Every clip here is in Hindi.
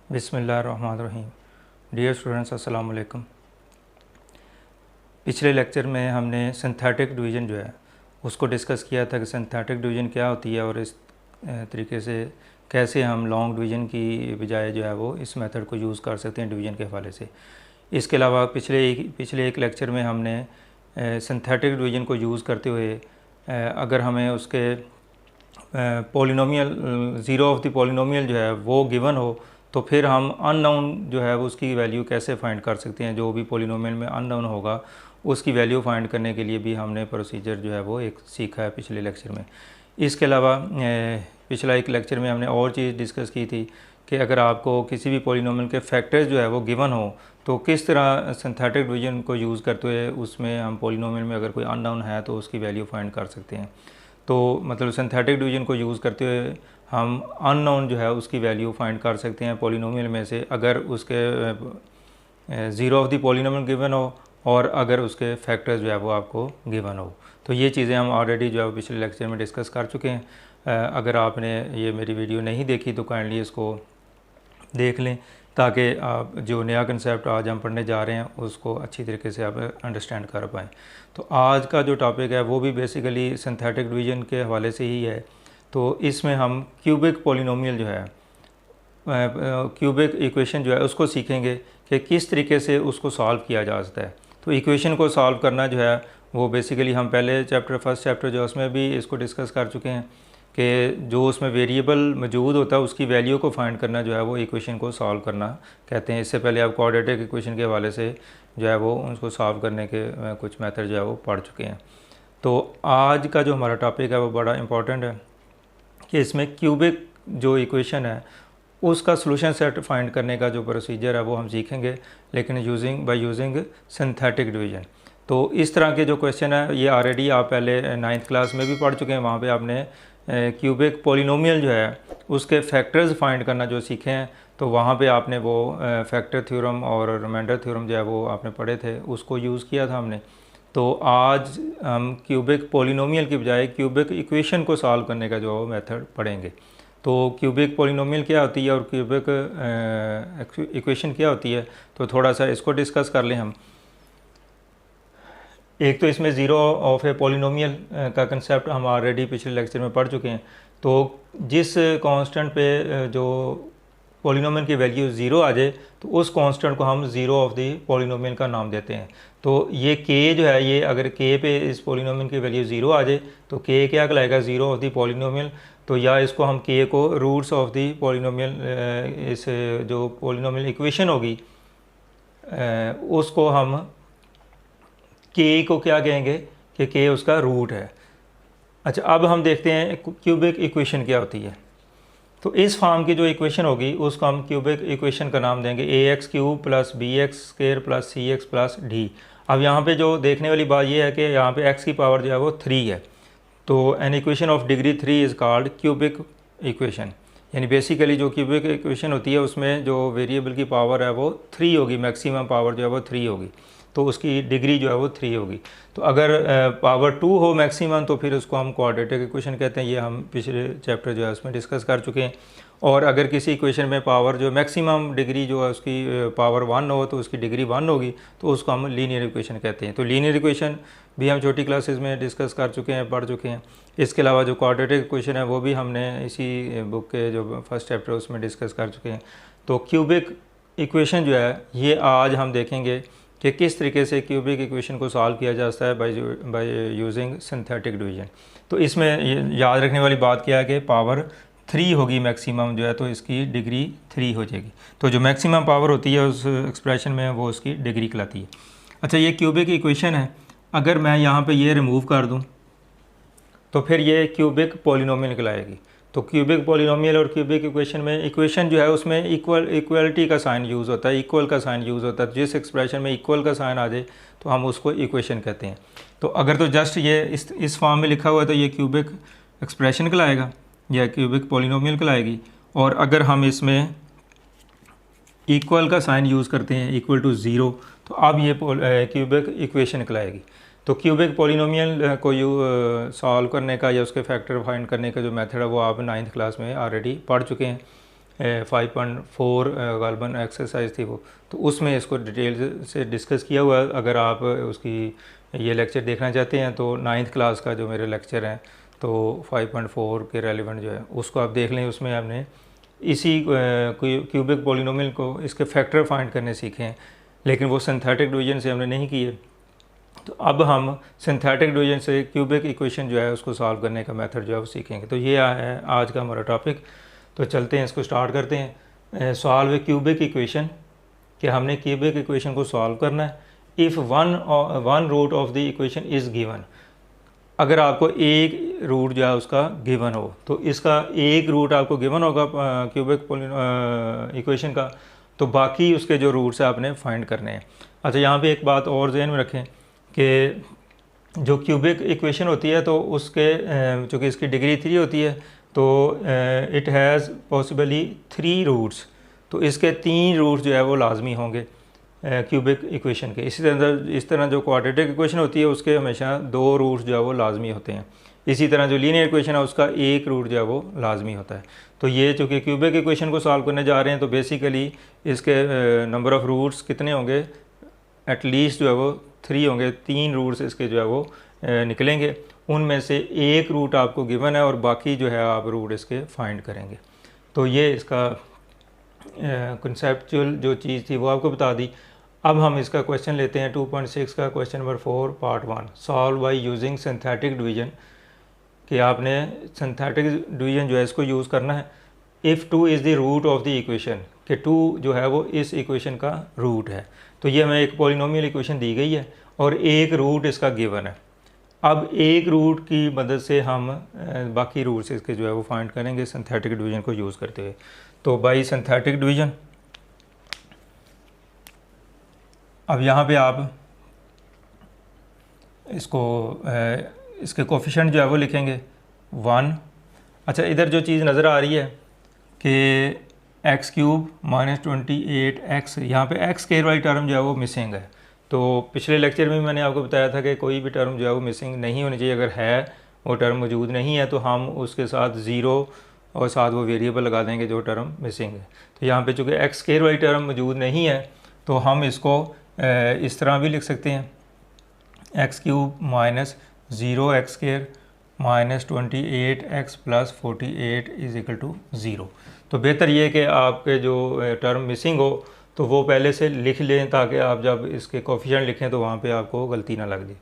बिस्मिल्लाहिर्रहमानिर्रहीम। डियर स्टूडेंट्स, अस्सलाम वालेकुम। पिछले लेक्चर में हमने सिंथेटिक डिवीज़न जो है उसको डिस्कस किया था कि सिंथेटिक डिवीज़न क्या होती है और इस तरीके से कैसे हम लॉन्ग डिवीज़न की बजाय जो है वो इस मेथड को यूज़ कर सकते हैं डिवीज़न के हवाले से। इसके अलावा पिछले एक लेक्चर में हमने सिंथेटिक डिवीज़न को यूज़ करते हुए अगर हमें उसके polynomial zero of the polynomial जो है वो गिवन हो तो फिर हम अननोन जो है वो उसकी वैल्यू कैसे फाइंड कर सकते हैं। जो भी पॉलिनोमियल में अननोन होगा उसकी वैल्यू फाइंड करने के लिए भी हमने प्रोसीजर जो है वो एक सीखा है पिछले लेक्चर में। इसके अलावा पिछला एक लेक्चर में हमने और चीज़ डिस्कस की थी कि अगर आपको किसी भी पॉलिनोमियल के फैक्टर्स जो है वो गिवन हो तो किस तरह सिंथेटिक डिवीज़न को यूज़ करते हुए उसमें हम पॉलिनोमियल में अगर कोई अननोन है तो उसकी वैल्यू फाइंड कर सकते हैं। तो मतलब सिंथेटिक डिवीज़न को यूज़ करते हुए हम अननोन जो है उसकी वैल्यू फाइंड कर सकते हैं पॉलिनोमियल में से, अगर उसके zero of the polynomial given हो और अगर उसके फैक्टर्स जो है वो आपको गिवन हो। तो ये चीज़ें हम ऑलरेडी जो है पिछले लेक्चर में डिस्कस कर चुके हैं। अगर आपने ये मेरी वीडियो नहीं देखी तो काइंडली इसको देख लें ताकि आप जो नया कंसेप्ट आज हम पढ़ने जा रहे हैं उसको अच्छी तरीके से आप अंडरस्टैंड कर पाएँ। तो आज का जो टॉपिक है वो भी बेसिकली सिंथेटिक डिवीज़न के हवाले से ही है। तो इसमें हम क्यूबिक पॉलिनोमियल जो है क्यूबिक इक्वेशन जो है उसको सीखेंगे कि किस तरीके से उसको सॉल्व किया जा सकता है। तो इक्वेशन को सॉल्व करना जो है वो बेसिकली हम पहले फर्स्ट चैप्टर जो उसमें भी इसको डिस्कस कर चुके हैं कि जो उसमें वेरिएबल मौजूद होता है उसकी वैल्यू को फाइंड करना जो है वो इक्वेशन को सॉल्व करना कहते हैं। इससे पहले आप क्वाड्रेटिक इक्वेशन के हवाले से जो है वो उसको सॉल्व करने के कुछ मेथड जो है वो पढ़ चुके हैं। तो आज का जो हमारा टॉपिक है वो बड़ा इम्पॉर्टेंट है कि इसमें क्यूबिक जो इक्वेशन है उसका सॉल्यूशन सेट फाइंड करने का जो प्रोसीजर है वो हम सीखेंगे, लेकिन बाय यूजिंग सिंथेटिक डिवीज़न। तो इस तरह के जो क्वेश्चन है ये ऑलरेडी आप पहले 9th क्लास में भी पढ़ चुके हैं। वहाँ पे आपने क्यूबिक पॉलिनोमियल जो है उसके फैक्टर्स फाइंड करना जो सीखे हैं, तो वहाँ पे आपने वो फैक्टर थ्योरम और रिमाइंडर थ्योरम जो है वो आपने पढ़े थे, उसको यूज़ किया था हमने। तो आज हम क्यूबिक पॉलिनोमियल की बजाय क्यूबिक इक्वेशन को सॉल्व करने का जो मेथड पढ़ेंगे। तो क्यूबिक पॉलिनोमियल क्या होती है और क्यूबिक इक्वेशन क्या होती है, तो थोड़ा सा इसको डिस्कस कर लें हम। एक तो इसमें ज़ीरो ऑफ ए पॉलिनोमियल का कंसेप्ट हम ऑलरेडी पिछले लेक्चर में पढ़ चुके हैं। तो जिस कांस्टेंट पे जो पॉलिनोमियल की वैल्यू ज़ीरो आ जाए तो उस कांस्टेंट को हम ज़ीरो ऑफ द पॉलिनोमियल का नाम देते हैं। तो ये के जो है, ये अगर के पे इस पॉलिनोमियल की वैल्यू ज़ीरो आ जाए तो के क्या कहलाएगा, ज़ीरो ऑफ द पॉलिनोमियल। तो या इसको हम के को रूट्स ऑफ द पॉलिनोमियल, इस जो पॉलिनोमियल इक्वेशन होगी उसको हम के को क्या कहेंगे कि के उसका रूट है। अच्छा, अब हम देखते हैं क्यूबिक इक्वेशन क्या होती है। तो इस फॉर्म की जो इक्वेशन होगी उसको हम क्यूबिक इक्वेशन का नाम देंगे ax³ plus bx² plus cx plus d। अब यहाँ पे जो देखने वाली बात ये है कि यहाँ पे x की पावर जो है वो 3 है। तो an equation of degree 3 is called cubic equation. यानी बेसिकली जो क्यूबिक इक्वेशन होती है उसमें जो वेरिएबल की पावर है वो 3 होगी, मैक्सिमम पावर जो है वो 3 होगी, तो उसकी डिग्री जो है वो 3 होगी। तो अगर पावर 2 हो मैक्सिमम तो फिर उसको हम क्वाड्रेटिक इक्वेशन कहते हैं। ये हम पिछले चैप्टर जो है उसमें डिस्कस कर चुके हैं। और अगर किसी इक्वेशन में पावर जो मैक्सिमम डिग्री जो है उसकी पावर 1 हो तो उसकी डिग्री 1 होगी, तो उसको हम लीनियर इक्वेशन कहते हैं। तो लीनियर इक्वेशन भी हम छोटी क्लासेस में डिस्कस कर चुके हैं, पढ़ चुके हैं। इसके अलावा जो क्वाड्रेटिक इक्वेशन है वो भी हमने इसी बुक के जो फर्स्ट चैप्टर उसमें डिस्कस कर चुके हैं। तो क्यूबिक इक्वेशन जो है ये आज हम देखेंगे कि किस तरीके से क्यूबिक इक्वेशन को सॉल्व किया जा सकता है बाय यूजिंग सिंथेटिक डिवीज़न। तो इसमें याद रखने वाली बात क्या है कि पावर 3 होगी मैक्सिमम जो है, तो इसकी डिग्री 3 हो जाएगी। तो जो मैक्सिमम पावर होती है उस एक्सप्रेशन में वो उसकी डिग्री कहलाती है। अच्छा, ये क्यूबिक इक्वेशन है, अगर मैं यहाँ पे ये रिमूव कर दूँ तो फिर ये क्यूबिक पॉलिनोमियल कहलाएगी। तो क्यूबिक पॉलिनोमियल और क्यूबिक इक्वेशन में इक्वेशन जो है उसमें इक्वलिटी का साइन यूज़ होता है, इक्वल का साइन यूज़ होता है। जिस एक्सप्रेशन में इक्वल का साइन आ जाए तो हम उसको इक्वेशन कहते हैं। तो अगर तो जस्ट ये इस फॉर्म में लिखा हुआ है तो ये क्यूबिक एक्सप्रेशन कहलाएगा या क्यूबिक पॉलिनोमियल कहलाएगी। और अगर हम इसमें इक्वल का साइन यूज़ करते हैं, इक्वल टू 0, तो अब ये क्यूबिक इक्वेशन कहलाएगी। तो क्यूबिक पॉलिनोमियल को सॉल्व करने का या उसके फैक्टर फाइंड करने का जो मेथड है वो आप 9th क्लास में ऑलरेडी पढ़ चुके हैं। 5.4 गालबन एक्सरसाइज थी वो, तो उसमें इसको डिटेल से डिस्कस किया हुआ है। अगर आप उसकी ये लेक्चर देखना चाहते हैं तो 9th क्लास का जो मेरे लेक्चर हैं तो 5.4 के रेलिवेंट जो है उसको आप देख लें। उसमें हमने इसी क्यूबिक पॉलिनोमियल को इसके फैक्टर फाइंड करने सीखे हैं, लेकिन वो सिंथेटिक डिवीजन से हमने नहीं किए। तो अब हम सिंथेटिक डिवीजन से क्यूबिक इक्वेशन जो है उसको सॉल्व करने का मेथड जो है वो सीखेंगे। तो ये है आज का हमारा टॉपिक। तो चलते हैं, इसको स्टार्ट करते हैं। सॉल्व ए क्यूबिक इक्वेशन, कि हमने क्यूबिक इक्वेशन को सॉल्व करना है। If one root of the equation is given, अगर आपको एक रूट जो है उसका गिवन हो, तो इसका एक रूट आपको गिवन होगा क्यूबिक इक्वेशन का, तो बाकी उसके जो रूट्स है आपने फाइंड करने हैं। अच्छा, यहाँ पे एक बात और ध्यान में रखें कि जो क्यूबिक इक्वेशन होती है तो उसके चूँकि इसकी डिग्री 3 होती है तो इट हैज़ पॉसिबली 3 रूट्स, तो इसके 3 रूट्स जो है वो लाजमी होंगे क्यूबिक इक्वेशन के। इस तरह जो क्वाड्रेटिक इक्वेशन होती है उसके हमेशा 2 रूट्स जो है वो लाजमी होते हैं। इसी तरह जो लीनियर इक्वेशन है उसका एक रूट जो है वो लाजमी होता है। तो ये चूँकि क्यूबिक इक्वेशन को सॉल्व करने जा रहे हैं तो बेसिकली इसके नंबर ऑफ़ रूट्स कितने होंगे, एटलीस्ट जो है वो 3 होंगे। 3 रूट्स इसके जो है वो निकलेंगे, उनमें से एक रूट आपको गिवन है और बाकी जो है आप रूट इसके फाइंड करेंगे। तो ये इसका कंसेप्चुअल जो चीज़ थी वो आपको बता दी। अब हम इसका क्वेश्चन लेते हैं 2.6 का, question number 4 part 1, solve by using synthetic division, कि आपने सिंथेटिक डिवीजन जो है इसको यूज़ करना है। If 2 is the root of the equation, कि 2 जो है वो इस इक्वेशन का रूट है। तो ये हमें एक पॉलिनोमियल इक्वेशन दी गई है और एक रूट इसका गिवन है। अब एक रूट की मदद से हम बाकी रूट्स इसके जो है वो फाइंड करेंगे सिंथेटिक डिवीजन को यूज़ करते हुए। तो बाई सिंथेटिक डिवीजन, अब यहाँ पे आप इसको इसके कोफिशिएंट जो है वो लिखेंगे 1। अच्छा, इधर जो चीज़ नज़र आ रही है कि x³ - 28x, यहाँ पे एक्स स्क्वायर वाली टर्म जो है वो मिसिंग है। तो पिछले लेक्चर में मैंने आपको बताया था कि कोई भी टर्म जो है वो मिसिंग नहीं होनी चाहिए। अगर है वो टर्म मौजूद नहीं है तो हम उसके साथ 0 और साथ वो वेरिएबल लगा देंगे जो टर्म मिसिंग है। तो यहाँ पे चूँकि एक्स स्क्वायर वाली टर्म मौजूद नहीं है तो हम इसको इस तरह भी लिख सकते हैं, x³ - 0x² - 28x + 48 = 0। तो बेहतर ये कि आपके जो टर्म मिसिंग हो तो वो पहले से लिख लें, ताकि आप जब इसके कोफिशिएंट लिखें तो वहाँ पे आपको गलती ना लग जाए।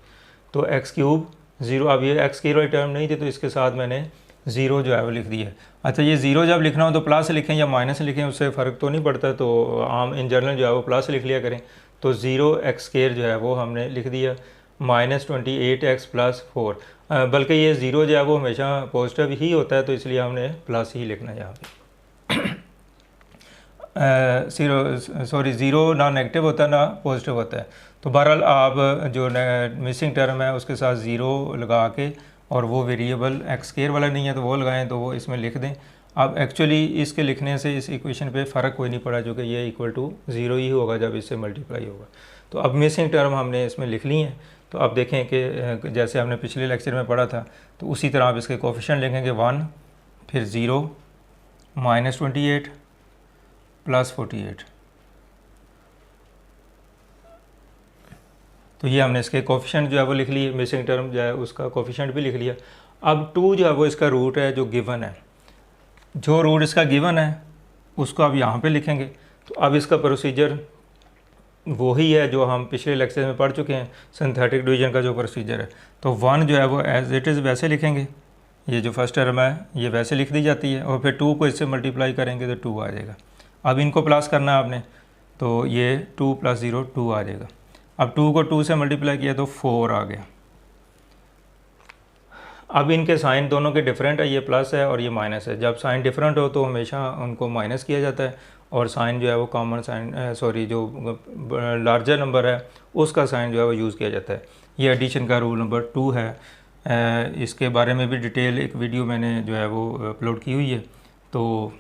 तो x³ 0, अब ये एक्स स्क्वायर वाली टर्म नहीं थी तो इसके साथ मैंने 0 जो है वो लिख दिया है। अच्छा, ये 0 जब लिखना हो तो प्लस लिखें या माइनस लिखें, उससे फ़र्क तो नहीं पड़ता। तो आम इन जनरल जो है वो प्लस लिख लिया करें। तो 0x² जो है वो हमने लिख दिया, -28x + 4, बल्कि ये 0 जो है वो हमेशा पॉजिटिव ही होता है तो इसलिए हमने प्लस ही लिखना है यहाँ पे। 0 ना नेगेटिव होता है ना पॉजिटिव होता है। तो बहरहाल आप जो मिसिंग टर्म है उसके साथ 0 लगा के, और वो वेरिएबल x² वाला नहीं है तो वो लगाएं, तो वो इसमें लिख दें। अब एक्चुअली इसके लिखने से इस इक्वेशन पे फ़र्क कोई नहीं पड़ा, जो कि ये = 0 ही होगा जब इससे मल्टीप्लाई होगा। तो अब मिसिंग टर्म हमने इसमें लिख ली हैं। तो अब देखें कि जैसे हमने पिछले लेक्चर में पढ़ा था तो उसी तरह आप इसके कोफिशिएंट लिखेंगे 1, फिर 0 - 28 + 48। तो ये हमने इसके कोफिशिएंट जो है वो लिख लिए, मिसिंग टर्म जो है उसका कोफिशिएंट भी लिख लिया। अब 2 जो है वो इसका रूट है जो गिवन है। जो रूट इसका गिवन है उसको आप यहाँ पे लिखेंगे। तो अब इसका प्रोसीजर वही है जो हम पिछले लेक्चर में पढ़ चुके हैं, सिंथेटिक डिवीजन का जो प्रोसीजर है। तो 1 जो है वो एज इट इज़ वैसे लिखेंगे, ये जो फर्स्ट टर्म है ये वैसे लिख दी जाती है, और फिर 2 को इससे मल्टीप्लाई करेंगे तो 2 आ जाएगा। अब इनको प्लस करना है आपने, तो ये 2 + 0 2 आ जाएगा। अब 2 को 2 से मल्टीप्लाई किया तो 4 आ गया। अब इनके साइन दोनों के डिफरेंट है, ये प्लस है और ये माइनस है। जब साइन डिफरेंट हो तो हमेशा उनको माइनस किया जाता है, और साइन जो है वो कॉमन साइन जो लार्जर नंबर है उसका साइन जो है वो यूज़ किया जाता है। ये एडिशन का रूल नंबर 2 है। इसके बारे में भी डिटेल एक वीडियो मैंने जो है वो अपलोड की हुई है। तो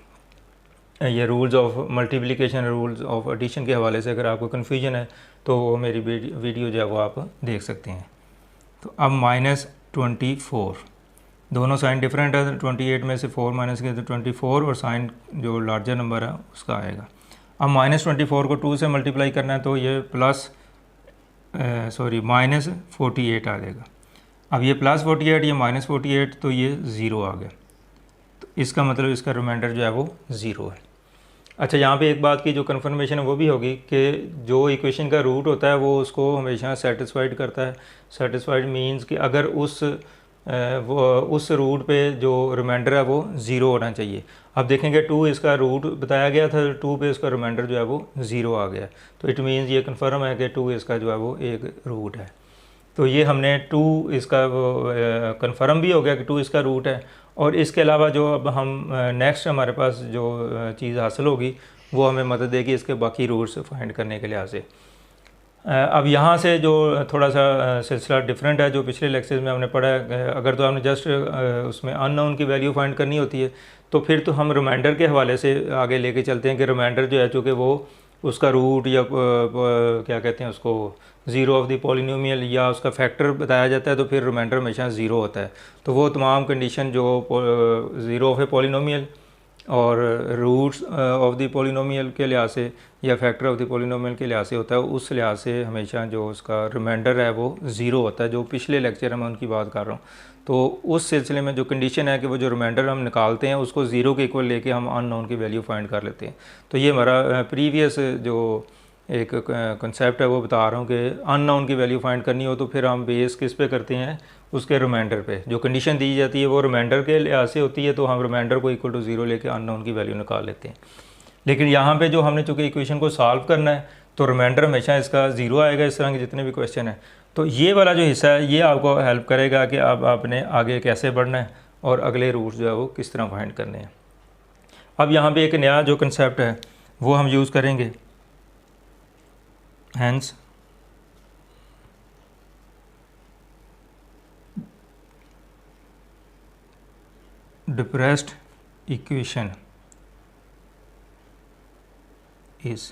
ये rules of multiplication, rules of addition के हवाले से अगर आपको कन्फ्यूजन है तो वो मेरी वीडियो जो है वो आप देख सकते हैं। तो अब -24 दोनों साइन डिफरेंट है, 28 में से 4 माइनस किया तो 24, और साइन जो लार्जर नंबर है उसका आएगा। अब -24 को 2 से मल्टीप्लाई करना है तो ये -48 आ जाएगा। अब ये +48, ये -48, तो ये 0 आ गया। तो इसका मतलब इसका रिमाइंडर जो है वो 0 है। अच्छा, यहाँ पे एक बात की जो कन्फर्मेशन है वो भी होगी कि जो इक्वेशन का रूट होता है वो उसको हमेशा सेटिस्फाइड करता है। सेटिस्फाइड मींस कि अगर उस रूट पे जो रिमाइंडर है वो 0 होना चाहिए। अब देखेंगे 2 इसका रूट बताया गया था, 2 पे इसका रिमाइंडर जो है वो 0 आ गया। तो इट मींस ये कन्फर्म है कि 2 इसका जो है वो एक रूट है। तो ये हमने 2 इसका कन्फर्म भी हो गया कि 2 इसका रूट है। और इसके अलावा जो अब हम नेक्स्ट हमारे पास जो चीज़ हासिल होगी वो हमें मदद देगी इसके बाकी रूट्स फाइंड करने के लिहाज से। अब यहाँ से जो थोड़ा सा सिलसिला डिफरेंट है जो पिछले लेक्चर्स में हमने पढ़ा है। अगर तो हमने जस्ट उसमें अननोन की वैल्यू फाइंड करनी होती है तो फिर तो हम रिमाइंडर के हवाले से आगे लेके चलते हैं कि रिमाइंडर जो है चूँकि वो उसका रूट या क्या कहते हैं उसको ज़ीरो ऑफ द पॉलिनोमियल या उसका फैक्टर बताया जाता है, तो फिर रिमाइंडर हमेशा 0 होता है। तो वो तमाम कंडीशन जो ज़ीरो ऑफ ए पॉलिनोमियल और रूट्स ऑफ द पॉलिनोमियल के लिहाज से या फैक्टर ऑफ द पॉलिनोमियल के लिहाज से होता है, उस लिहाज से हमेशा जो उसका रिमाइंडर है वो 0 होता है। जो पिछले लेक्चर में उनकी बात कर रहा हूँ, तो उस सिलसिले में जो कंडीशन है कि वो जो रिमाइंडर हम निकालते हैं उसको 0 के इक्वल लेके हम अननोन की वैल्यू फाइंड कर लेते हैं। तो ये हमारा प्रीवियस जो एक कंसेप्ट है वो बता रहा हूँ कि अननोन की वैल्यू फाइंड करनी हो तो फिर हम बेस किस पे करते हैं, उसके रिमाइंडर पे। जो कंडीशन दी जाती है वो रिमाइंडर के लिहाज से होती है, तो हम रिमाइंडर को इक्वल टू 0 लेके अननोन की वैल्यू निकाल लेते हैं। लेकिन यहाँ पे जो हमने चूँकि इक्वेशन को सॉल्व करना है तो रिमाइंडर हमेशा इसका 0 आएगा, इस तरह के जितने भी क्वेश्चन हैं। तो ये वाला जो हिस्सा है ये आपको हेल्प करेगा कि अब आपने आगे कैसे बढ़ना है और अगले रूट्स जो है वो किस तरह फाइंड करने हैं। अब यहाँ पे एक नया जो कंसेप्ट है वो हम यूज़ करेंगे, हैंस डिप्रेस्ड इक्वेशन इज़।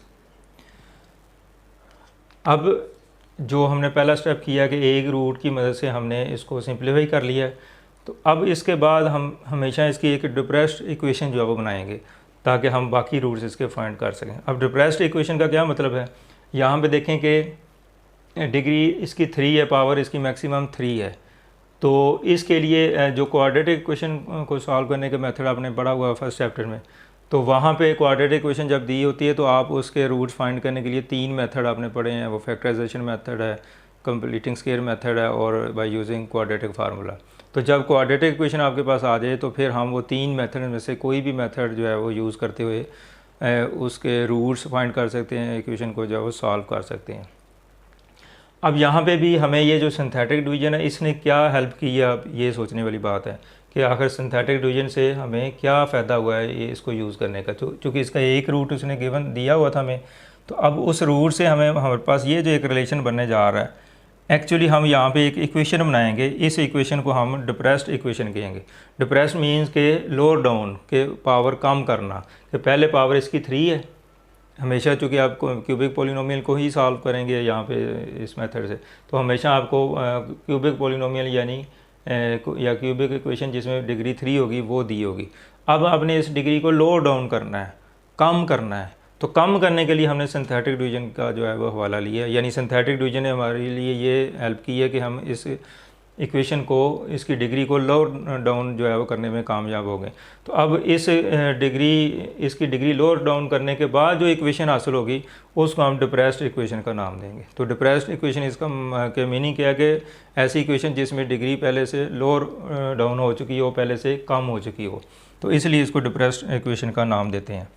अब जो हमने पहला स्टेप किया कि एक रूट की मदद से हमने इसको सिंप्लीफाई कर लिया है, तो अब इसके बाद हम हमेशा इसकी एक डिप्रेस्ड इक्वेशन जो है वो बनाएंगे ताकि हम बाकी रूट्स इसके फाइंड कर सकें। अब डिप्रेस्ड इक्वेशन का क्या मतलब है, यहाँ पे देखें कि डिग्री इसकी 3 है, पावर इसकी मैक्सिमम 3 है। तो इसके लिए जो क्वाड्रेटिक इक्वेशन को सॉल्व करने का मेथड आपने पढ़ा हुआ है फर्स्ट चैप्टर में, तो वहाँ पे क्वाड्रेटिक इक्वेशन जब दी होती है तो आप उसके रूट्स फाइंड करने के लिए 3 मेथड आपने पढ़े हैं। वो फैक्टराइजेशन मेथड है, कंप्लीटिंग स्क्वायर मेथड है और बाय यूजिंग क्वाड्रेटिक फार्मूला। तो जब क्वाड्रेटिक इक्वेशन आपके पास आ जाए तो फिर हम वो 3 मेथड में से कोई भी मेथड जो है वो यूज़ करते हुए उसके रूट्स फाइंड कर सकते हैं, इक्वेशन को जो है वो सॉल्व कर सकते हैं। अब यहाँ पे भी हमें ये जो सिंथेटिक डिवीजन है इसने क्या हेल्प की है, अब ये सोचने वाली बात है कि आखिर सिंथेटिक डिवीजन से हमें क्या फ़ायदा हुआ है ये इसको यूज़ करने का। तो चूँकि इसका एक रूट उसने गिवन दिया हुआ था हमें, तो अब उस रूट से हमारे पास ये जो एक रिलेशन बनने जा रहा है, एक्चुअली हम यहाँ पे एक इक्वेशन बनाएंगे। इस इक्वेशन को हम डिप्रेस्ड इक्वेशन कहेंगे। डिप्रेस्ड मीन्स के लोअर डाउन के पावर कम करना, कि पहले पावर इसकी 3 है हमेशा, चूँकि आप क्यूबिक पॉलिनोमियल को ही सॉल्व करेंगे यहाँ पे इस मेथड से, तो हमेशा आपको क्यूबिक पॉलिनोमियल यानी या क्यूबिक इक्वेशन जिसमें डिग्री 3 होगी वो दी होगी। अब आपने इस डिग्री को लोअर डाउन करना है, कम करना है। तो कम करने के लिए हमने सिंथेटिक डिवीजन का जो है वो हवाला लिया, यानी सिंथेटिक डिवीजन ने हमारे लिए ये हेल्प की है कि हम इस इक्वेशन को, इसकी डिग्री को लोअर डाउन जो है वो करने में कामयाब हो गए। तो अब इसकी डिग्री लोअर डाउन करने के बाद जो इक्वेशन हासिल होगी उसको हम डिप्रेस्ड इक्वेशन का नाम देंगे। तो डिप्रेस्ड इक्वेशन इसका के मीनिंग क्या है कि ऐसी इक्वेशन जिसमें डिग्री पहले से लोअर डाउन हो चुकी हो, पहले से कम हो चुकी हो, तो इसलिए इसको डिप्रेस्ड इक्वेशन का नाम देते हैं।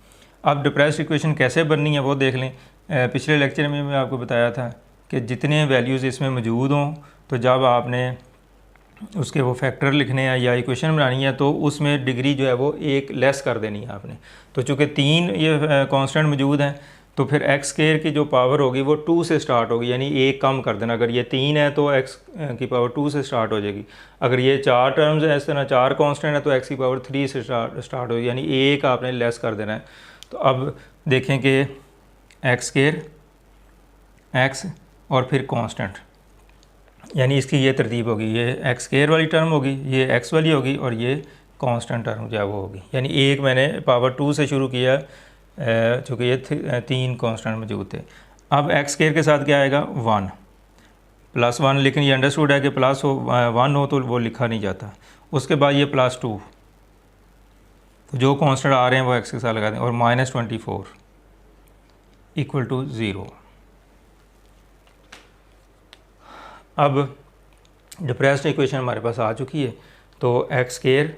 अब डिप्रेस्ड इक्वेशन कैसे बननी है वो देख लें। पिछले लेक्चर में मैं आपको बताया था कि जितने वैल्यूज़ इसमें मौजूद हों, तो जब आपने उसके वो फैक्टर लिखने हैं या इक्वेशन बनानी है तो उसमें डिग्री जो है वो एक लेस कर देनी है आपने। तो चूँकि 3 ये कांस्टेंट मौजूद हैं, तो फिर एक्स स्क्वायर की जो पावर होगी वो 2 से स्टार्ट होगी, यानी एक कम कर देना। अगर ये 3 है तो एक्स की पावर 2 से स्टार्ट हो जाएगी। अगर ये 4 टर्म्स है, इस तरह 4 कांस्टेंट है, तो एक्स की पावर 3 से स्टार्ट होगी, यानी एक आपने लेस कर देना है। तो अब देखें कि एक्स स्क्वायर, एक्स और फिर कांस्टेंट, यानी इसकी ये तरतीब होगी, ये एक्स स्क्वायर वाली टर्म होगी, ये एक्स वाली होगी और ये कांस्टेंट टर्म जो है वो होगी। यानी एक मैंने पावर 2 से शुरू किया चूँकि ये 3 कांस्टेंट मौजूद थे। अब एक्स स्क्वायर के साथ क्या आएगा 1 +1, लेकिन ये अंडरस्टूड है कि प्लस हो 1 हो तो वो लिखा नहीं जाता। उसके बाद ये +2, तो जो कांस्टेंट आ रहे हैं वो एक्स के साथ लगा दें, और -24 = 0। अब डिप्रेस्ड इक्वेशन हमारे पास आ चुकी है, तो एक्स स्क्वायर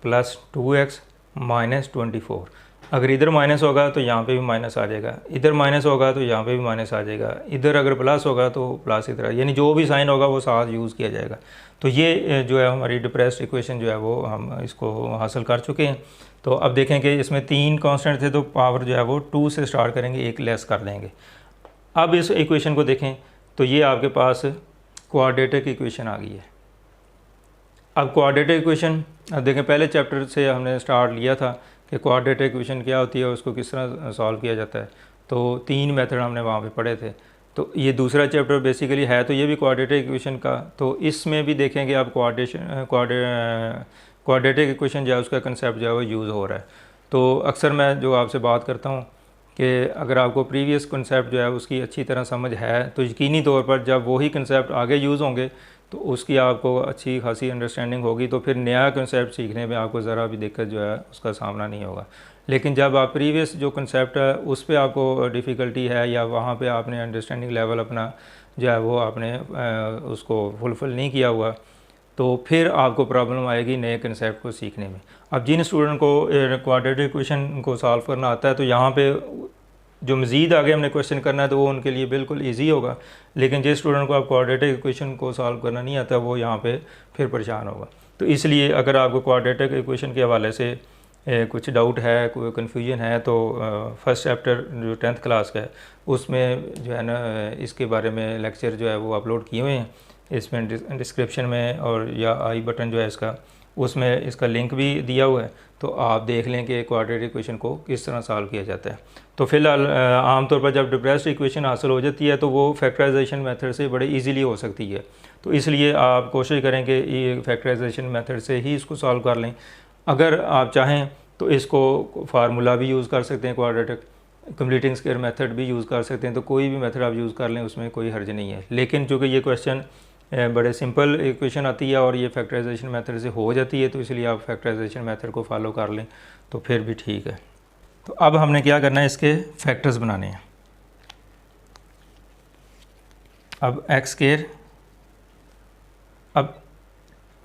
+ 2x -24, अगर इधर माइनस होगा तो यहाँ पे भी माइनस आ जाएगा, इधर माइनस होगा तो यहाँ पे भी माइनस आ जाएगा, इधर अगर प्लस होगा तो प्लस इधर, यानी जो भी साइन होगा वो साथ यूज़ किया जाएगा। तो ये जो है हमारी डिप्रेस्ड इक्वेशन जो है वो हम इसको हासिल कर चुके हैं। तो अब देखें कि इसमें 3 कांस्टेंट थे, तो पावर जो है वो 2 से स्टार्ट करेंगे, एक लेस कर देंगे। अब इस इक्वेशन को देखें तो ये आपके पास क्वाड्रेटिक इक्वेशन आ गई है। अब क्वाड्रेटिक इक्वेशन, अब देखें पहले चैप्टर से हमने स्टार्ट लिया था कि क्वाड्रेटिक इक्वेशन क्या होती है, उसको किस तरह सॉल्व किया जाता है। तो 3 मेथड हमने वहाँ पे पढ़े थे। तो ये दूसरा चैप्टर बेसिकली है तो ये भी क्वाड्रेटिक इक्वेशन का। तो इसमें भी देखेंगे आप क्वाड्रेटिक इक्वेशन जो है उसका कंसेप्ट जो है वो यूज़ हो रहा है। तो अक्सर मैं जो आपसे बात करता हूँ कि अगर आपको प्रीवियस कंसेप्ट जो है उसकी अच्छी तरह समझ है तो यकीनी तौर पर जब वही कंसेप्ट आगे यूज़ होंगे तो उसकी आपको अच्छी खासी अंडरस्टैंडिंग होगी, तो फिर नया कंसेप्ट सीखने में आपको ज़रा भी दिक्कत जो है उसका सामना नहीं होगा। लेकिन जब आप प्रीवियस जो कंसेप्ट है उस पर आपको डिफ़िकल्टी है या वहाँ पे आपने अंडरस्टैंडिंग लेवल अपना जो है वो आपने उसको फुलफ़िल नहीं किया हुआ, तो फिर आपको प्रॉब्लम आएगी नए कंसेप्ट को सीखने में। अब जिन स्टूडेंट को क्वाड्रेटिक इक्वेशन को सॉल्व करना आता है तो यहाँ पे जो मज़ीद आगे हमने क्वेश्चन करना है तो वो उनके लिए बिल्कुल इजी होगा, लेकिन जिस स्टूडेंट को आप क्वाड्रेटिक इक्वेशन को सॉल्व करना नहीं आता वो यहाँ पे फिर परेशान होगा। तो इसलिए अगर आपको क्वाड्रेटिक इक्वेशन के हवाले से कुछ डाउट है, कोई कन्फ्यूजन है, तो फर्स्ट चैप्टर जो 10th क्लास का है उसमें जो है ना इसके बारे में लेक्चर जो है वो अपलोड किए हुए हैं, इसमें डिस्क्रिप्शन में और या आई बटन जो है इसका, उसमें इसका लिंक भी दिया हुआ है। तो आप देख लें कि क्वाड्रेटिक इक्वेशन को किस तरह सॉल्व किया जाता है। तो फिलहाल आमतौर पर जब डिप्रेस्ड इक्वेशन हासिल हो जाती है तो वो फैक्टराइजेशन मेथड से बड़े इजीली हो सकती है। तो इसलिए आप कोशिश करें कि ये फैक्टराइजेशन मेथड से ही इसको सॉल्व कर लें। अगर आप चाहें तो इसको फार्मूला भी यूज़ कर सकते हैं, क्वाड्रेटिक कंप्लीटिंग स्क्वायर मेथड भी यूज़ कर सकते हैं, तो कोई भी मेथड आप यूज़ कर लें उसमें कोई हर्ज नहीं है। लेकिन चूँकि ये क्वेश्चन बड़े सिंपल इक्वेशन आती है और ये फैक्टराइजेशन मेथड से हो जाती है, तो इसलिए आप फैक्टराइजेशन मेथड को फॉलो कर लें तो फिर भी ठीक है। तो अब हमने क्या करना है, इसके फैक्टर्स बनाने हैं। अब एक्स स्क्वायर, अब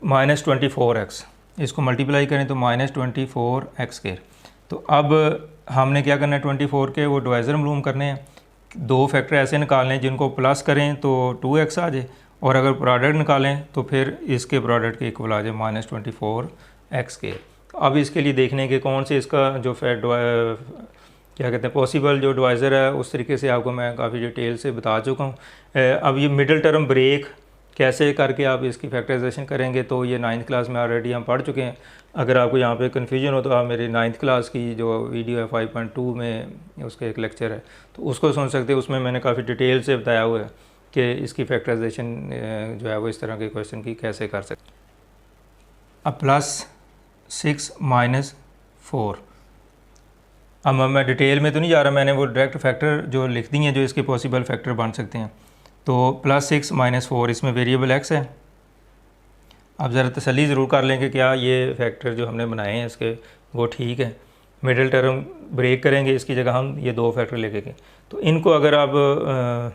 -24x, इसको मल्टीप्लाई करें तो -24x स्क्वायर। तो अब हमने क्या करना है, 24 के वो डिवाइज़र मालूम करने हैं। दो फैक्टर ऐसे निकालने हैं जिनको प्लस करें तो 2x आ जाए, और अगर प्रोडक्ट निकालें तो फिर इसके प्रोडक्ट के इक्वल आ जाए -24x के। अब इसके लिए देखने के कौन से इसका जो क्या कहते हैं पॉसिबल जो डिवाइज़र है, उस तरीके से आपको मैं काफ़ी डिटेल से बता चुका हूँ। अब ये मिडिल टर्म ब्रेक कैसे करके आप इसकी फैक्टराइजेशन करेंगे तो ये 9th क्लास में ऑलरेडी हम पढ़ चुके हैं। अगर आपको यहाँ पे कन्फ्यूजन हो तो आप मेरी 9th क्लास की जो वीडियो है 5.2 में उसका एक लेक्चर है तो उसको सुन सकते हैं। उसमें मैंने काफ़ी डिटेल से बताया हुआ है कि इसकी फैक्टराइजेशन जो है वो इस तरह के क्वेश्चन की कैसे कर सकते। अब +6 - 4, अब मैं डिटेल में तो नहीं जा रहा, मैंने वो डायरेक्ट फैक्टर जो लिख दी हैं जो इसके पॉसिबल फैक्टर बन सकते हैं। तो +6 - 4 इसमें वेरिएबल x है। अब ज़रा तसल्ली ज़रूर कर लें कि क्या ये फैक्टर जो हमने बनाए हैं इसके वो ठीक है। मिडिल टर्म ब्रेक करेंगे, इसकी जगह हम ये दो फैक्टर लेके, तो इनको अगर आप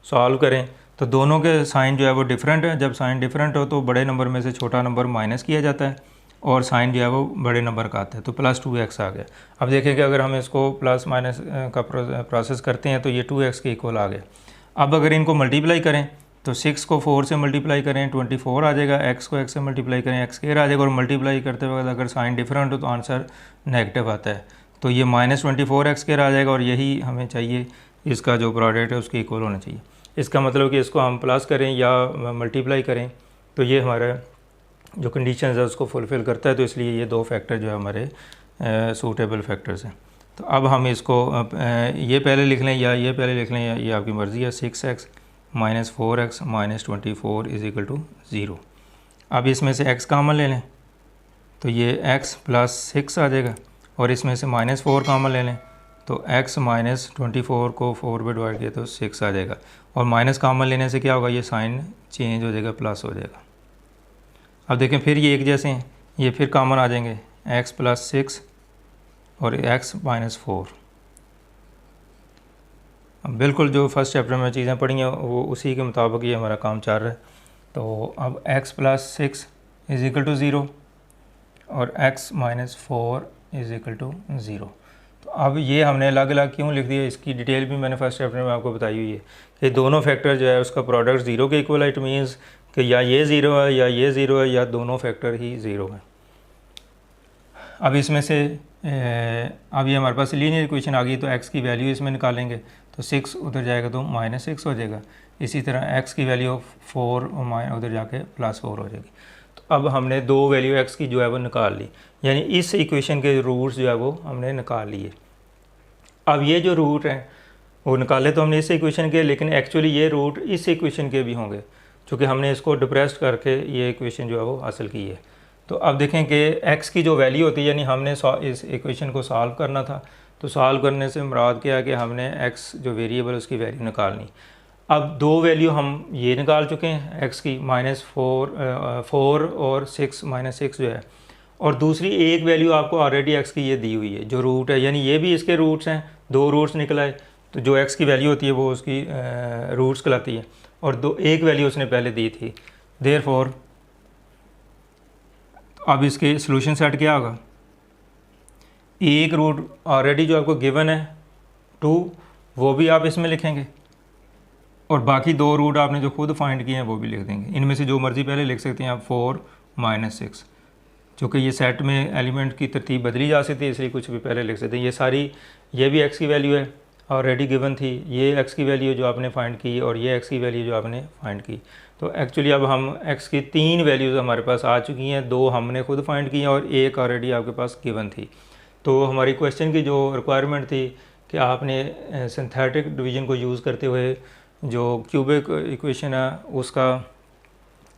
सॉल्व करें तो दोनों के साइन जो है वो डिफरेंट है। जब साइन डिफरेंट हो तो बड़े नंबर में से छोटा नंबर माइनस किया जाता है और साइन जो है वो बड़े नंबर का आता है। तो +2x आ गया। अब देखें कि अगर हम इसको प्लस माइनस का प्रोसेस करते हैं तो ये 2x के इक्वल आ गया। अब अगर इनको मल्टीप्लाई करें तो 6 को 4 से मल्टीप्लाई करें 24 आ जाएगा, x को x से मल्टीप्लाई करें x स्क्वायर आ जाएगा, और मल्टीप्लाई करते वक्त अगर साइन डिफरेंट हो तो आंसर नेगेटिव आता है। तो ये -24x स्क्वायर आ जाएगा और यही हमें चाहिए, इसका जो प्रोडक्ट है उसके इक्वल होना चाहिए। इसका मतलब कि इसको हम प्लस करें या मल्टीप्लाई करें तो ये हमारा जो कंडीशन है उसको फुलफ़िल करता है। तो इसलिए ये दो फैक्टर जो है हमारे सूटेबल फैक्टर्स हैं। तो अब हम इसको ये पहले लिख लें या ये पहले लिख लें, या ये आपकी मर्ज़ी है। 6x -4x -24 is equal to 0। अब इसमें से x कॉमन ले लें तो ये x प्लस 6 आ जाएगा, और इसमें से -4 कॉमन ले लें तो x -24 को 4 पे डिवाइड किया तो 6 आ जाएगा, और माइनस कॉमन लेने से क्या होगा, ये साइन चेंज हो जाएगा, प्लस हो जाएगा। अब देखें फिर ये एक जैसे हैं, ये फिर कॉमन आ जाएंगे, x प्लस 6 और x -4। अब बिल्कुल जो फर्स्ट चैप्टर में चीज़ें पढ़ी हैं वो उसी के मुताबिक ये हमारा काम चल रहा है। तो अब x plus 6 is equal to 0 और x -4 इज़ इक्वल टू 0। तो अब ये हमने अलग अलग क्यों लिख दिया, इसकी डिटेल भी मैंने फर्स्ट चैप्टर में आपको बताई हुई है कि दोनों फैक्टर जो है उसका प्रोडक्ट 0 के इक्वल है। इट मीन्स कि या ये 0 है या ये 0 है या दोनों फैक्टर ही 0 है। अब इसमें से अब ये हमारे पास लीनियर इक्वेशन आ गई, तो x की वैल्यू इसमें निकालेंगे तो 6 उधर जाएगा तो -6 हो जाएगा। इसी तरह x की वैल्यू 4 उधर जाके +4 हो जाएगी। तो अब हमने दो वैल्यू x की जो है वो निकाल ली, यानी इस इक्वेशन के रूट्स जो है वो हमने निकाल लिए। अब ये जो रूट हैं वो निकाले तो हमने इस इक्वेशन के, लेकिन एक्चुअली ये रूट इस इक्वेशन के भी होंगे, चूँकि हमने इसको डिप्रेस्ड करके ये इक्वेशन जो है वो हासिल की है। तो अब देखें कि x की जो वैल्यू होती है, यानी हमने इस इक्वेशन को सॉल्व करना था, तो सॉल्व करने से मुराद क्या है कि हमने x जो वेरिएबल उसकी वैल्यू निकालनी। अब दो वैल्यू हम ये निकाल चुके हैं x की, -4 और 6 -6 जो है, और दूसरी एक वैल्यू आपको ऑलरेडी x की ये दी हुई है जो रूट है, यानी ये भी इसके रूट्स हैं, दो रूट्स निकल आए। तो जो x की वैल्यू होती है वो उसकी रूट्स कहलाती है, और एक वैल्यू उसने पहले दी थी। देयरफॉर अब इसके सॉल्यूशन सेट क्या होगा, एक रूट ऑलरेडी जो आपको गिवन है 2 वो भी आप इसमें लिखेंगे, और बाकी दो रूट आपने जो खुद फाइंड किए हैं वो भी लिख देंगे। इनमें से जो मर्ज़ी पहले लिख सकते हैं आप, 4 -6, चूँकि ये सेट में एलिमेंट की तरतीब बदली जा सकती है इसलिए कुछ भी पहले लिख सकते हैं। ये सारी, ये भी x की वैल्यू है ऑलरेडी गिवन थी, ये x की वैल्यू जो आपने फाइंड की, और ये x की वैल्यू जो आपने फाइंड की। तो एक्चुअली अब हम x की 3 वैल्यूज़ हमारे पास आ चुकी हैं, 2 हमने खुद फाइंड की हैं और एक ऑलरेडी आपके पास गिवन थी। तो हमारी क्वेश्चन की जो रिक्वायरमेंट थी कि आपने सिंथेटिक डिवीज़न को यूज़ करते हुए जो क्यूबिक इक्वेशन है उसका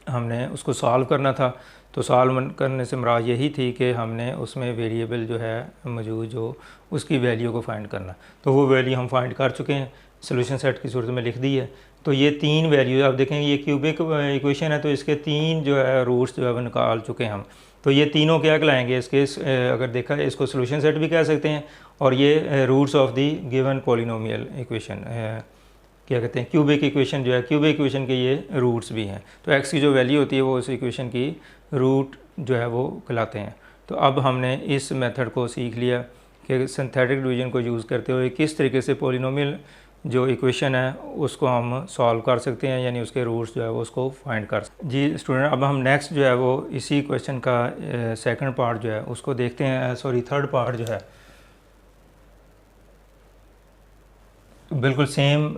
हमने उसको सॉल्व करना था। तो सॉल्व करने से मुराद यही थी कि हमने उसमें वेरिएबल जो है मौजूद जो उसकी वैल्यू को फाइंड करना, तो वो वैल्यू हम फाइंड कर चुके हैं, सॉल्यूशन सेट की सूरत में लिख दी है। तो ये 3 वैल्यूज आप देखेंगे, ये क्यूबिक इक्वेशन है तो इसके 3 जो है रूट्स जो है वो निकाल चुके हैं हम। तो ये तीनों क्या कहलाएंगे इसके, अगर देखा है इसको सॉल्यूशन सेट भी कह सकते हैं, और ये roots of the given polynomial equation क्या कहते हैं, क्यूबिक इक्वेशन जो है, क्यूबिक इक्वेशन के ये रूट्स भी हैं। तो x की जो वैल्यू होती है वो उस इक्वेशन की रूट जो है वो कहलाते हैं। तो अब हमने इस मेथड को सीख लिया कि सिंथेटिक डिवीज़न को यूज़ करते हुए किस तरीके से पॉलिनोमियल जो इक्वेशन है उसको हम सॉल्व कर सकते हैं, यानी उसके रूट्स जो है वो उसको फाइंड कर सकते हैं। जी स्टूडेंट, अब हम नेक्स्ट जो है वो इसी क्वेश्चन का सेकंड पार्ट जो है उसको देखते हैं, थर्ड पार्ट जो है बिल्कुल सेम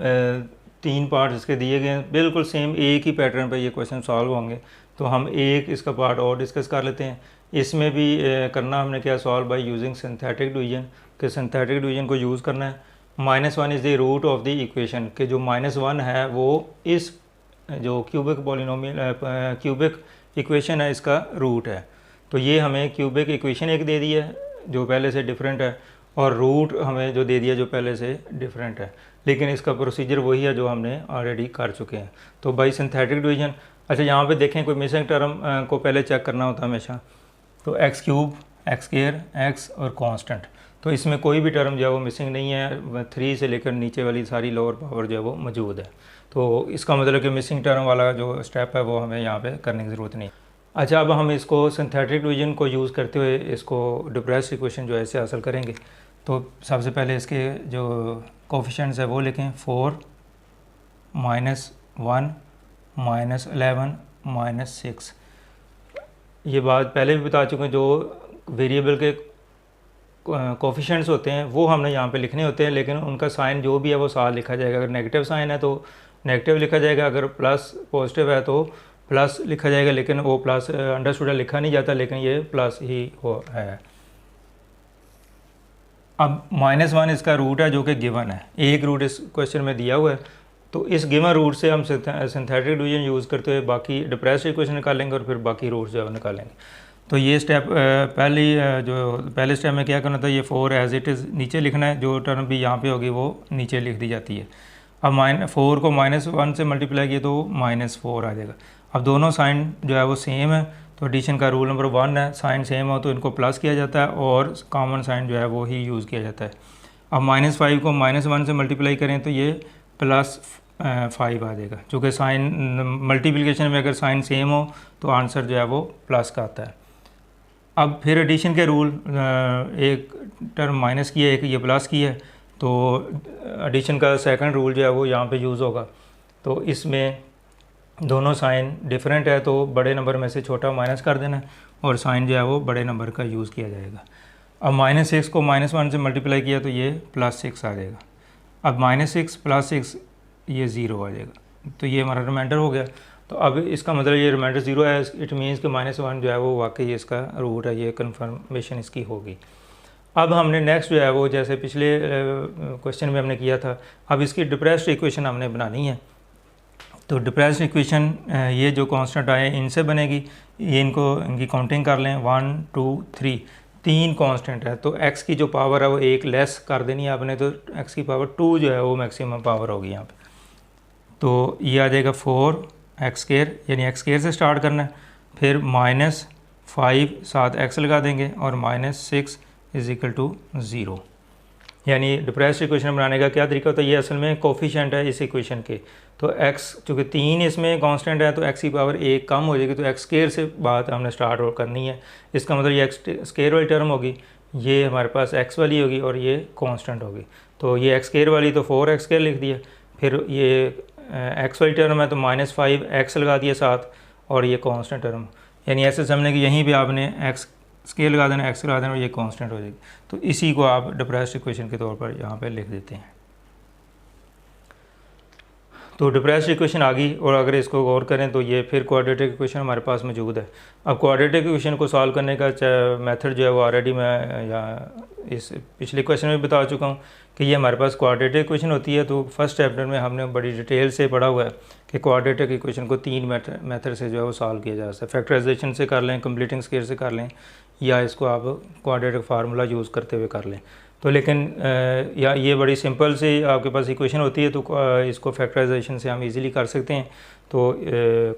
3 पार्ट इसके दिए गए हैं, बिल्कुल सेम एक ही पैटर्न पे ये क्वेश्चन सॉल्व होंगे। तो हम एक इसका पार्ट और डिस्कस कर लेते हैं। इसमें भी करना हमने क्या, solve by using synthetic division, के सिंथेटिक डिवीज़न को यूज़ करना है। -1 is the root of the equation, के जो -1 है वो इस जो क्यूबिक पॉलिनोमियल क्यूबिक इक्वेशन है इसका रूट है। तो ये हमें क्यूबिक इक्वेशन एक दे दी है जो पहले से डिफरेंट है, और रूट हमें जो दे दिया जो पहले से डिफरेंट है, लेकिन इसका प्रोसीजर वही है जो हमने ऑलरेडी कर चुके हैं। तो बाई सिंथेटिक डिवीज़न, अच्छा यहाँ पे देखें कोई मिसिंग टर्म को पहले चेक करना होता है हमेशा। तो x³ x² x और कांस्टेंट, तो इसमें कोई भी टर्म जो है वो मिसिंग नहीं है, 3 से लेकर नीचे वाली सारी लोअर पावर जो है वो मौजूद है। तो इसका मतलब कि मिसिंग टर्म वाला जो स्टेप है वो हमें यहाँ पे करने की ज़रूरत नहीं। अच्छा, अब हम इसको सिंथेटिक डिवीज़न को यूज़ करते हुए इसको डिप्रेस्ड इक्वेशन जो है इसे हासिल करेंगे। तो सबसे पहले इसके जो कोफिशिएंट्स है वो लिखें, 4 -1 -11 -6। ये बात पहले भी बता चुके हैं, जो वेरिएबल के कोफिशिएंट्स होते हैं वो हमने यहाँ पे लिखने होते हैं, लेकिन उनका साइन जो भी है वो साथ लिखा जाएगा। अगर नेगेटिव साइन है तो नेगेटिव लिखा जाएगा, अगर प्लस पॉजिटिव है तो प्लस लिखा जाएगा, लेकिन वो प्लस अंडरस्टूड लिखा नहीं जाता, लेकिन ये प्लस ही हो है। अब -1 इसका रूट है जो कि गिवन है, एक रूट इस क्वेश्चन में दिया हुआ है। तो इस गिवन रूट से हम सिंथेटिक डिवीजन यूज़ करते हुए बाकी डिप्रेस्ड इक्वेशन निकालेंगे और फिर बाकी रूट्स जो है निकालेंगे। तो ये स्टेप पहले स्टेप में क्या करना था, ये 4 एज इट इज़ नीचे लिखना है, जो टर्म भी यहाँ पे होगी वो नीचे लिख दी जाती है। अब 4 को -1 से मल्टीप्लाई किया तो -4 आ जाएगा। अब दोनों साइन जो है वो सेम है, तो एडिशन का रूल नंबर 1 है, साइन सेम हो तो इनको प्लस किया जाता है और कॉमन साइन जो है वो ही यूज़ किया जाता है। अब -5 को -1 से मल्टीप्लाई करें तो ये +5 आ जाएगा, चूँकि साइन मल्टीप्लिकेशन में अगर साइन सेम हो तो आंसर जो है वो प्लस का आता है। अब फिर एडिशन के रूल, एक टर्म माइनस की है, एक ये प्लस की है, तो एडिशन का सेकंड रूल जो है वो यहाँ पे यूज़ होगा। तो इसमें दोनों साइन डिफरेंट है तो बड़े नंबर में से छोटा माइनस कर देना है और साइन जो है वो बड़े नंबर का यूज़ किया जाएगा। अब -6 को -1 से मल्टीप्लाई किया तो ये +6 आ जाएगा। अब -6 + 6 ये 0 आ जाएगा, तो ये हमारा रिमाइंडर हो गया। तो अब इसका मतलब ये रिमाइंडर 0 है, इट मीन्स कि -1 जो है वो वाकई इसका रूट है, ये कन्फर्मेशन इसकी होगी। अब हमने नेक्स्ट जो है वो जैसे पिछले क्वेश्चन में हमने किया था, अब इसकी डिप्रेस्ड इक्वेशन हमने बनानी है। तो डिप्रेस्ड इक्वेशन ये जो कांस्टेंट आए इनसे बनेगी, ये इनकी काउंटिंग कर लें, 1 2 3, 3 कांस्टेंट है, तो x की जो पावर है वो 1 लेस कर देनी है आपने, तो x की पावर 2 जो है वो मैक्सिमम पावर होगी यहाँ पे। तो ये आ जाएगा 4x², यानी x² से स्टार्ट करना है, फिर -5 साथ x लगा देंगे और -6 = 0। यानी डिप्रेस्ड इक्वेशन बनाने का क्या तरीका होता है, ये असल में कोफिशिएंट है इस इक्वेशन के। तो x चूँकि 3 इसमें कांस्टेंट है तो x की पावर 1 कम हो जाएगी, तो x² से बात हमने स्टार्ट करनी है। इसका मतलब ये x² वाली टर्म होगी, ये हमारे पास x वाली होगी और ये कांस्टेंट होगी। तो ये x² वाली तो 4x² लिख दिया, फिर ये x वाली टर्म है तो -5x लगा दिया साथ और ये कांस्टेंट टर्म, यानी ऐसे समझने कि यहीं पे आपने x² लगा देना, x लगा देना और ये कांस्टेंट हो जाएगी। तो इसी को आप डिप्रेस्ड इक्वेशन के तौर पर यहाँ पे लिख देते हैं। तो डिप्रेस्ड इक्वेशन आ गई, और अगर इसको गौर करें तो ये फिर क्वाड्रेटिक इक्वेशन हमारे पास मौजूद है। अब क्वाड्रेटिक इक्वेशन को सॉल्व करने का मेथड जो है वो ऑलरेडी मैं या इस पिछले क्वेश्चन में बता चुका हूँ कि ये हमारे पास क्वाड्रेटिक इक्वेशन होती है। तो फर्स्ट चैप्टर में हमने बड़ी डिटेल से पढ़ा हुआ है कि क्वाड्रेटिक इक्वेशन को 3 मेथड से जो है वो सॉल्व किया जा सकता है। फैक्टराइजेशन से कर लें, कंप्लीटिंग स्केयर से कर लें, या इसको आप क्वाड्रेटिक फार्मूला यूज़ करते हुए कर लें। तो लेकिन या ये बड़ी सिंपल से आपके पास इक्वेशन होती है तो इसको फैक्टराइजेशन से हम इजीली कर सकते हैं। तो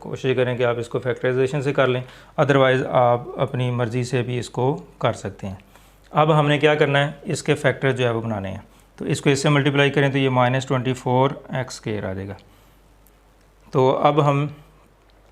कोशिश करें कि आप इसको फैक्टराइजेशन से कर लें, अदरवाइज़ आप अपनी मर्ज़ी से भी इसको कर सकते हैं। अब हमने क्या करना है, इसके फैक्टर जो है वो बनाने हैं। तो इसको इससे मल्टीप्लाई करें तो ये -24x² आ जाएगा। तो अब हम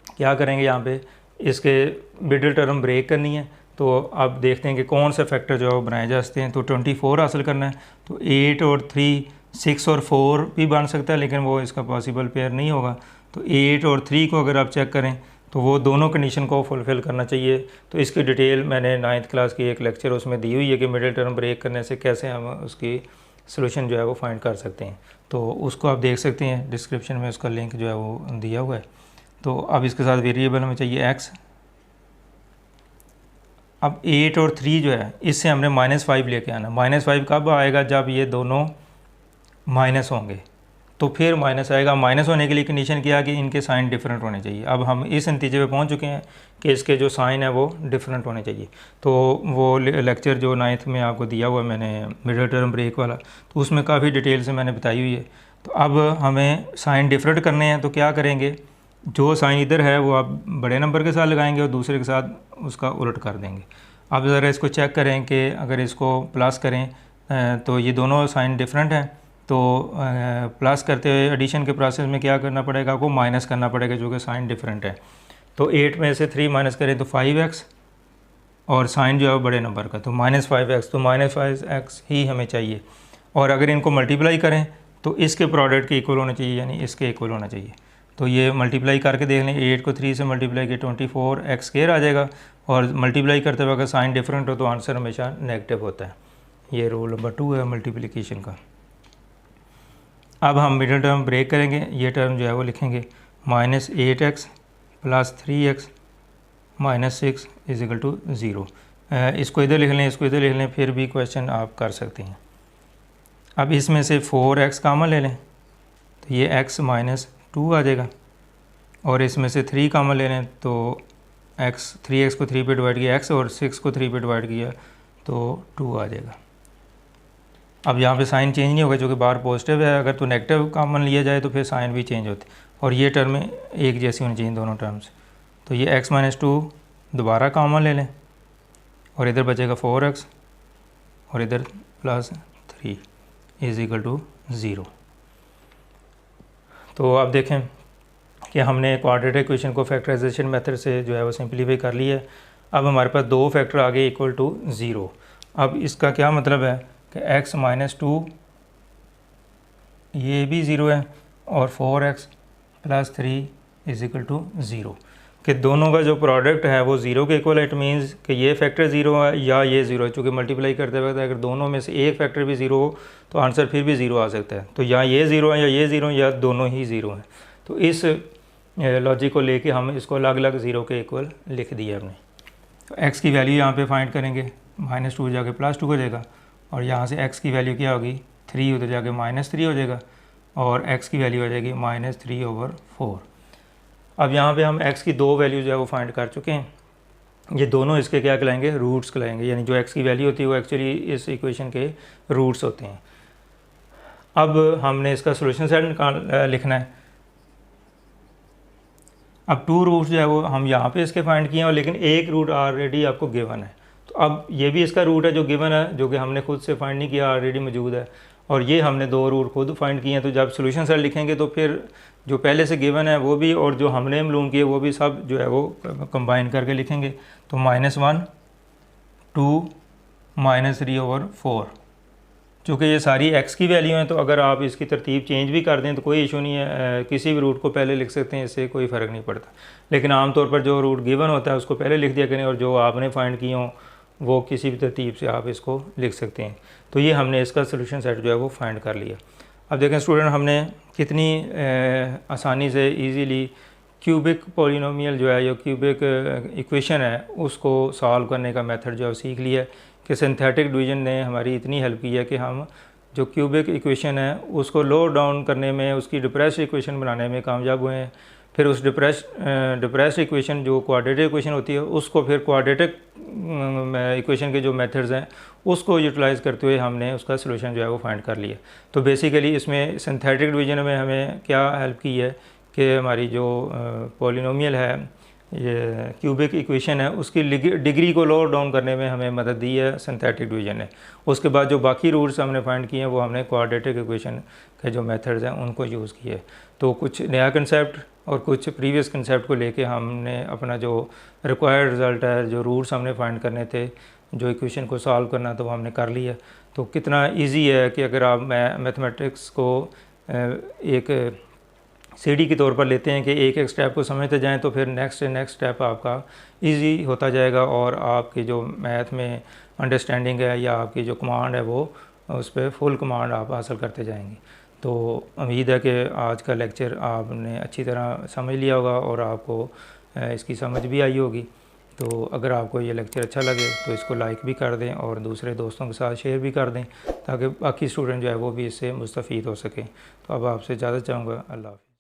क्या करेंगे, यहाँ पे इसके मिडिल टर्म ब्रेक करनी है। तो अब देखते हैं कि कौन से फैक्टर जो है वो बनाए जा सकते हैं। तो 24 हासिल करना है, तो 8 और 3, 6 और 4 भी बन सकता है, लेकिन वो इसका पॉसिबल पेयर नहीं होगा। तो 8 और 3 को अगर आप चेक करें तो वो दोनों कंडीशन को फुलफ़िल करना चाहिए। तो इसकी डिटेल मैंने 9th क्लास की एक लेक्चर उसमें दी हुई है कि मिडिल टर्म ब्रेक करने से कैसे हम उसकी सोल्यूशन जो है वो फाइंड कर सकते हैं। तो उसको आप देख सकते हैं, डिस्क्रिप्शन में उसका लिंक जो है वो दिया हुआ है। तो अब इसके साथ वेरिएबल हमें चाहिए x। अब 8 और 3 जो है इससे हमने -5 लेके आना। -5 कब आएगा, जब ये दोनों माइनस होंगे तो फिर माइनस आएगा। माइनस होने के लिए कंडीशन क्या है कि इनके साइन डिफरेंट होने चाहिए। अब हम इस नतीजे पे पहुंच चुके हैं कि इसके जो साइन है वो डिफरेंट होने चाहिए। तो वो लेक्चर जो 9th में आपको दिया हुआ है मैंने, मिडिल टर्म ब्रेक वाला, तो उसमें काफ़ी डिटेल से मैंने बताई हुई है। तो अब हमें साइन डिफरेंट करने हैं, तो क्या करेंगे, जो साइन इधर है वो आप बड़े नंबर के साथ लगाएंगे और दूसरे के साथ उसका उलट कर देंगे। अब ज़रा इसको चेक करें कि अगर इसको प्लस करें तो ये दोनों साइन डिफरेंट हैं। तो प्लस करते हुए एडिशन के प्रोसेस में क्या करना पड़ेगा, आपको माइनस करना पड़ेगा जो कि साइन डिफरेंट है। तो 8 में से 3 माइनस करें तो 5x, और साइन जो है बड़े नंबर का तो -5x, तो -5x ही हमें चाहिए। और अगर इनको मल्टीप्लाई करें तो इसके प्रोडक्ट के इक्वल होना चाहिए, यानी इसके इक्वल होना चाहिए। तो ये मल्टीप्लाई करके देख लें, 8 को 3 से मल्टीप्लाई किया 24x² आ जाएगा। और मल्टीप्लाई करते हुए अगर साइन डिफरेंट हो तो आंसर हमेशा नेगेटिव होता है। ये रूल नंबर 2 है मल्टीप्लिकेशन का। अब हम मिडिल टर्म ब्रेक करेंगे, ये टर्म जो है वो लिखेंगे -8x + 3x - 6 = 0। इसको इधर लिख लें, इसको इधर लिख लें, फिर भी क्वेश्चन आप कर सकते हैं। अब इसमें से 4x कॉमन ले लें, तो ये x माइनस 2 आ जाएगा, और इसमें से 3 कॉमन ले लें तो x 3x को 3 पे डिवाइड किया x, और 6 को 3 पे डिवाइड किया तो 2 आ जाएगा। अब यहाँ पे साइन चेंज नहीं होगा क्योंकि बाहर पॉजिटिव है, अगर तो नेगेटिव कॉमन लिया जाए तो फिर साइन भी चेंज होती है, और ये टर्म एक जैसी होनी चाहिए दोनों टर्म्स। तो ये x माइनस 2 दोबारा कॉमन ले लें, और इधर बचेगा 4x, और इधर प्लस 3 इज इक्वल टू 0। तो अब देखें कि हमने क्वाड्रेटिक इक्वेशन को फैक्टराइजेशन मेथड से जो है वो सिंप्लीफाई कर लिया है। अब हमारे पास 2 फैक्टर आ गए इक्वल टू 0। अब इसका क्या मतलब है कि x माइनस 2 ये भी 0 है, और 4x plus 3 is equal to 0, कि दोनों का जो प्रोडक्ट है वो 0 के इक्वल। इट मीन्स कि ये फैक्टर 0 है या ये 0 है, चूँकि मल्टीप्लाई करते वक्त अगर दोनों में से एक फैक्टर भी 0 हो तो आंसर फिर भी 0 आ सकता है। तो या ये 0 है या ये 0 है या दोनों ही 0 हैं। तो इस लॉजिक को लेके हम इसको अलग अलग 0 के इक्वल लिख दिया हमने। तो x की वैल्यू यहाँ पे फाइंड करेंगे, माइनस 2 जाके प्लस 2 हो जाएगा, और यहाँ से x की वैल्यू क्या होगी 3 उधर जाके माइनस 3 हो जाएगा, और x की वैल्यू आ जाएगी माइनस 3/4। अब यहाँ पे हम x की 2 वैल्यू जो है वो फाइंड कर चुके हैं। ये दोनों इसके क्या कहलाएंगे, रूट्स कहलाएंगे, यानी जो x की वैल्यू होती है वो एक्चुअली इस इक्वेशन के रूट्स होते हैं। अब हमने इसका सोल्यूशन सेट लिखना है। अब 2 रूट्स जो है वो हम यहाँ पे इसके फाइंड किए हैं, और लेकिन एक रूट ऑलरेडी आपको गिवन है। तो अब ये भी इसका रूट है जो गिवन है, जो कि हमने खुद से फाइंड नहीं किया, ऑलरेडी मौजूद है, और ये हमने 2 रूट खुद फाइंड किए हैं। तो जब सोल्यूशन सेट लिखेंगे तो फिर जो पहले से गिवन है वो भी और जो हमने मालूम किए वो भी सब जो है वो कंबाइन करके लिखेंगे। तो -1 2 -3/4, चूँकि ये सारी x की वैल्यू हैं, तो अगर आप इसकी तरतीब चेंज भी कर दें तो कोई इशू नहीं है, किसी भी रूट को पहले लिख सकते हैं, इससे कोई फ़र्क नहीं पड़ता। लेकिन आमतौर पर जो रूट गिवन होता है उसको पहले लिख दिया करें, और जो आपने फाइंड किए हों वो किसी भी तरतीब से आप इसको लिख सकते हैं। तो ये हमने इसका सोल्यूशन सेट जो है वो फाइंड कर लिया। अब देखें स्टूडेंट, हमने कितनी आसानी से ईज़िली क्यूबिक पॉलिनोमियल जो है या क्यूबिक इक्वेशन है उसको सॉल्व करने का मेथड जो है सीख लिया है, कि सिंथेटिक डिवीजन ने हमारी इतनी हेल्प की है कि हम जो क्यूबिक इक्वेशन है उसको लो डाउन करने में, उसकी डिप्रेस्ड इक्वेशन बनाने में कामयाब हुए हैं। फिर उस डिप्रेस्ड इक्वेशन जो क्वाड्रेटिक इक्वेशन होती है उसको फिर क्वाड्रेटिक इक्वेशन के जो मेथड्स हैं उसको यूटिलाइज़ करते हुए हमने उसका सोल्यूशन जो है वो फाइंड कर लिया। तो बेसिकली इसमें सिंथेटिक डिवीजन में हमें क्या हेल्प की है कि हमारी जो पॉलिनोमियल है, ये क्यूबिक इक्वेशन है, उसकी डिग्री को लो डाउन करने में हमें मदद दी है सिंथेटिक डिवीजन ने। उसके बाद जो बाकी रूट्स हमने फाइंड किए हैं वो हमने क्वाड्रेटिक इक्वेशन के जो मेथड्स हैं उनको यूज़ किए। तो कुछ नया कंसेप्ट और कुछ प्रीवियस कंसेप्ट को लेके हमने अपना जो रिक्वायर्ड रिज़ल्ट है, जो रूट्स हमने फाइंड करने थे, जो इक्वेशन को सॉल्व करना तो वो हमने कर लिया। तो कितना ईजी है कि अगर आप मैथमेटिक्स को एक सीढ़ी के तौर पर लेते हैं कि एक एक स्टेप को समझते जाएं तो फिर नेक्स्ट स्टेप आपका इजी होता जाएगा, और आपकी जो मैथ में अंडरस्टैंडिंग है या आपकी जो कमांड है वो उस पर फुल कमांड आप हासिल करते जाएंगे। तो उम्मीद है कि आज का लेक्चर आपने अच्छी तरह समझ लिया होगा और आपको इसकी समझ भी आई होगी। तो अगर आपको ये लेक्चर अच्छा लगे तो इसको लाइक भी कर दें और दूसरे दोस्तों के साथ शेयर भी कर दें, ताकि बाकी स्टूडेंट जो है वो भी इससे मुस्तफ़ीद हो सकें। तो अब आपसे इजाज़त चाहूँगा। अल्लाह हाफ़िज़।